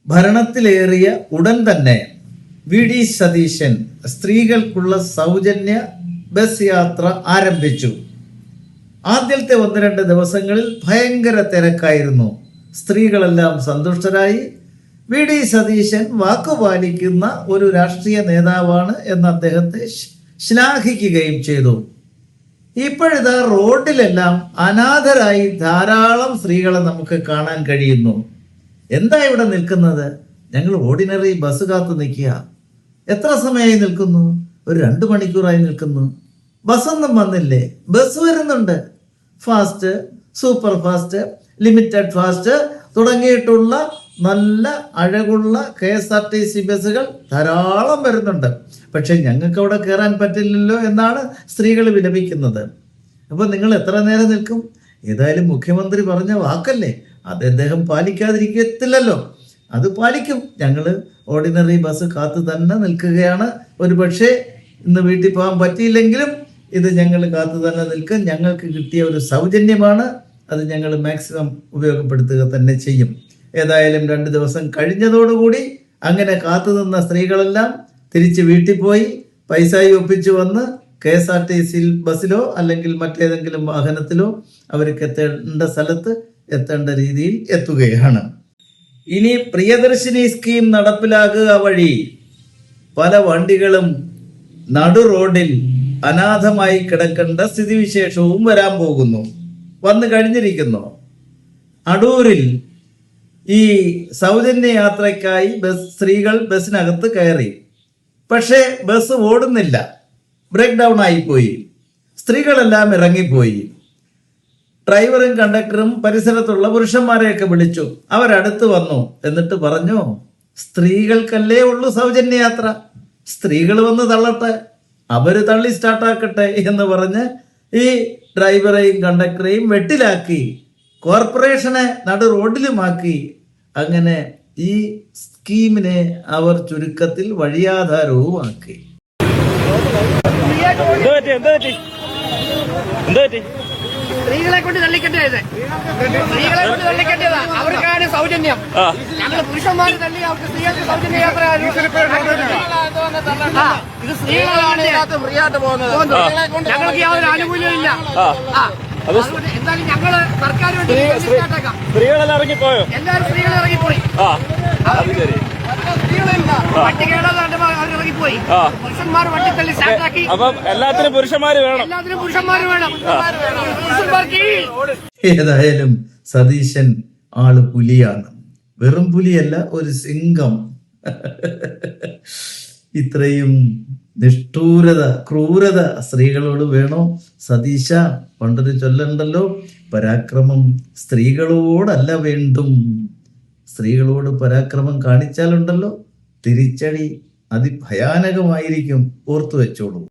ഭരണത്തിലേറിയ ഉടൻ തന്നെ വി.ഡി. സതീശൻ സ്ത്രീകൾക്കുള്ള സൗജന്യ ബസ് യാത്ര ആരംഭിച്ചു. ആദ്യത്തെ 1-2 ദിവസങ്ങളിൽ ഭയങ്കര തിരക്കായിരുന്നു. സ്ത്രീകളെല്ലാം സന്തുഷ്ടരായി. വി.ഡി. സതീശൻ വാക്കുപാലിക്കുന്ന ഒരു രാഷ്ട്രീയ നേതാവാണ് എന്ന് അദ്ദേഹത്തെ ശ്ലാഘിക്കുകയും ചെയ്തു. ഇപ്പോഴിതാ റോഡിലെല്ലാം അനാഥരായി ധാരാളം സ്ത്രീകളെ നമുക്ക് കാണാൻ കഴിയുന്നു. എന്താ ഇവിടെ നിൽക്കുന്നത്? ഞങ്ങൾ ഓർഡിനറി ബസ് കാത്തു നിൽക്കുക. എത്ര സമയമായി നിൽക്കുന്നു? ഒരു 2 മണിക്കൂറായി നിൽക്കുന്നു. ബസ്സൊന്നും വന്നില്ലേ? ബസ് വരുന്നുണ്ട്. Fast, super fast, limited fast തുടങ്ങിയിട്ടുള്ള നല്ല അഴകുള്ള KSRTC ബസ്സുകൾ ധാരാളം വരുന്നുണ്ട്. പക്ഷെ ഞങ്ങൾക്ക് അവിടെ കയറാൻ പറ്റില്ലല്ലോ എന്നാണ് സ്ത്രീകൾ വിലപിക്കുന്നത്. അപ്പോൾ നിങ്ങൾ എത്ര നേരം നിൽക്കും? ഏതായാലും മുഖ്യമന്ത്രി പറഞ്ഞ വാക്കല്ലേ, അത് അദ്ദേഹം പാലിക്കാതിരിക്കത്തില്ലല്ലോ. അത് പാലിക്കും. ഞങ്ങൾ ഓർഡിനറി ബസ് കാത്തു തന്നെ നിൽക്കുകയാണ്. ഒരു പക്ഷേ ഇന്ന് വീട്ടിൽ പോകാൻ പറ്റിയില്ലെങ്കിലും ഇത് ഞങ്ങൾ കാത്തു തന്നെ നിൽക്കും. ഞങ്ങൾക്ക് കിട്ടിയ ഒരു സൗജന്യമാണ്, അത് ഞങ്ങൾ മാക്സിമം ഉപയോഗപ്പെടുത്തുക തന്നെ ചെയ്യും. ഏതായാലും 2 ദിവസം കഴിഞ്ഞതോടുകൂടി അങ്ങനെ കാത്തു നിന്ന സ്ത്രീകളെല്ലാം തിരിച്ച് വീട്ടിൽ പോയി പൈസയും ഒപ്പിച്ചു വന്ന് KSRTC ബസ്സിലോ അല്ലെങ്കിൽ മറ്റേതെങ്കിലും വാഹനത്തിലോ അവർക്ക് എത്തേണ്ട സ്ഥലത്ത് എത്തേണ്ട രീതിയിൽ എത്തുകയാണ്. ഇനി പ്രിയദർശിനി സ്കീം നടപ്പിലാക്കുക വഴി പല വണ്ടികളും നടു റോഡിൽ അനാഥമായി കിടക്കേണ്ട സ്ഥിതിവിശേഷവും വരാൻ പോകുന്നു. വന്നു കഴിഞ്ഞിരിക്കുന്നു. അടൂരിൽ ഈ സൗജന്യ യാത്രയ്ക്കായി സ്ത്രീകൾ ബസ്സിനകത്ത് കയറി. പക്ഷേ ബസ് ഓടുന്നില്ല, ബ്രേക്ക് ഡൗൺ ആയിപ്പോയി. സ്ത്രീകളെല്ലാം ഇറങ്ങിപ്പോയി. ഡ്രൈവറും കണ്ടക്ടറും പരിസരത്തുള്ള പുരുഷന്മാരെയൊക്കെ വിളിച്ചു. അവരടുത്ത് വന്നു. എന്നിട്ട് പറഞ്ഞു, സ്ത്രീകൾക്കല്ലേ ഉള്ളൂ സൗജന്യ യാത്ര, സ്ത്രീകൾ വന്ന് തള്ളട്ടെ, അവര് തള്ളി സ്റ്റാർട്ടാക്കട്ടെ എന്ന് പറഞ്ഞ് ഈ ഡ്രൈവറെയും കണ്ടക്ടറെയും വെട്ടിലാക്കി, കോർപ്പറേഷനെ നടു റോഡിലുമാക്കി. അങ്ങനെ ഈ സ്കീമിനെ അവർ ചുരുക്കത്തിൽ വഴിയാധാരവുമാക്കി. സ്ത്രീകളെ കൊണ്ട് തള്ളിക്കെട്ടിയത്, സ്ത്രീകളെ കൊണ്ട് തള്ളിക്കെട്ടിയതാ. അവർക്കാണ് സൗജന്യം. ഞങ്ങൾ പുരുഷന്മാര് തള്ളി അവർക്ക് സ്ത്രീകൾക്ക് സൗജന്യ യാത്ര. ഇത് സ്ത്രീകളാണ് ഫ്രീ ആയിട്ട് പോകുന്നത്. ഞങ്ങൾക്ക് യാതൊരു ആനുകൂല്യവും ഇല്ല. എന്തായാലും ഞങ്ങള് സർക്കാർ വേണ്ടി സ്ത്രീകളെല്ലാം ഇറങ്ങിപ്പോയോ? എല്ലാവരും സ്ത്രീകൾ ഇറങ്ങിപ്പോയി. വണ്ടി ഇറങ്ങിപ്പോയി. പുരുഷന്മാർ വണ്ടി തള്ളി സ്റ്റാർട്ടാക്കി. അപ്പം എല്ലാത്തിനും പുരുഷന്മാര് വേണം. എല്ലാത്തിനും പുരുഷന്മാര് വേണം. ഏതായാലും സതീശൻ ആള് പുലിയാണ്. വെറും പുലിയല്ല, ഒരു സിംഹം. ഇത്രയും നിഷ്ഠൂരത, ക്രൂരത സ്ത്രീകളോട് വേണോ സതീശ? പണ്ടൊരു ചൊല്ലുണ്ടല്ലോ, പരാക്രമം സ്ത്രീകളോടല്ല വേണ്ടും. സ്ത്രീകളോട് പരാക്രമം കാണിച്ചാലുണ്ടല്ലോ തിരിച്ചടി അതിഭയാനകമായിരിക്കും. ഓർത്തു വെച്ചോളൂ.